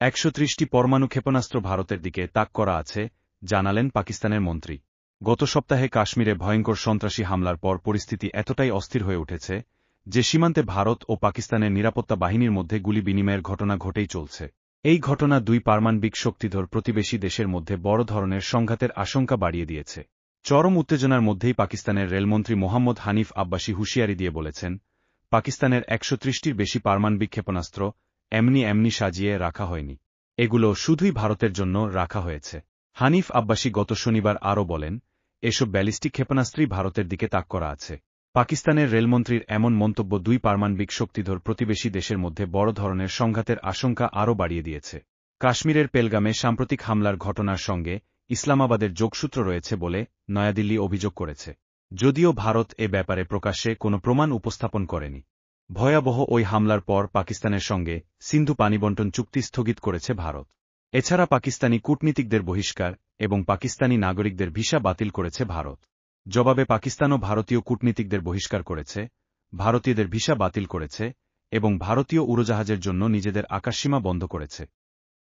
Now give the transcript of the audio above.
১৩০টি পরমাণু ক্ষেপণাস্ত্র ভারতের দিকে তাক করা আছে, জানালেন পাকিস্তানের মন্ত্রী। গত সপ্তাহে কাশ্মীরে ভয়ঙ্কর সন্ত্রাসী হামলার পর পরিস্থিতি এতটাই অস্থির হয়ে উঠেছে যে সীমান্তে ভারত ও পাকিস্তানের নিরাপত্তা বাহিনীর মধ্যে গুলি বিনিময়ের ঘটনা ঘটেই চলছে। এই ঘটনা দুই পারমাণবিক শক্তিধর প্রতিবেশী দেশের মধ্যে বড় ধরনের সংঘাতের আশঙ্কা বাড়িয়ে দিয়েছে। চরম উত্তেজনার মধ্যেই পাকিস্তানের রেলমন্ত্রী মোহাম্মদ হানিফ আব্বাসী হুঁশিয়ারি দিয়ে বলেছেন, পাকিস্তানের ১৩০টির বেশি পারমাণবিক ক্ষেপণাস্ত্র এমনি সাজিয়ে রাখা হয়নি। এগুলো শুধুই ভারতের জন্য রাখা হয়েছে। হানিফ আব্বাসী গত শনিবার আরও বলেন, এসব ব্যালিস্টিক ক্ষেপণাস্ত্রই ভারতের দিকে তাক করা আছে। পাকিস্তানের রেলমন্ত্রীর এমন মন্তব্য দুই পারমাণবিক শক্তিধর প্রতিবেশী দেশের মধ্যে বড় ধরনের সংঘাতের আশঙ্কা আরও বাড়িয়ে দিয়েছে। কাশ্মীরের পেলগামে সাম্প্রতিক হামলার ঘটনার সঙ্গে ইসলামাবাদের যোগসূত্র রয়েছে বলে নয়াদিল্লি অভিযোগ করেছে, যদিও ভারত এ ব্যাপারে প্রকাশ্যে কোনো প্রমাণ উপস্থাপন করেনি। ভয়াবহ ওই হামলার পর পাকিস্তানের সঙ্গে সিন্ধু পানিবণ্টন চুক্তি স্থগিত করেছে ভারত। এছাড়া পাকিস্তানি কূটনীতিকদের বহিষ্কার এবং পাকিস্তানি নাগরিকদের ভিসা বাতিল করেছে ভারত। জবাবে পাকিস্তানও ভারতীয় কূটনীতিকদের বহিষ্কার করেছে, ভারতীয়দের ভিসা বাতিল করেছে এবং ভারতীয় উড়োজাহাজের জন্য নিজেদের আকাশসীমা বন্ধ করেছে।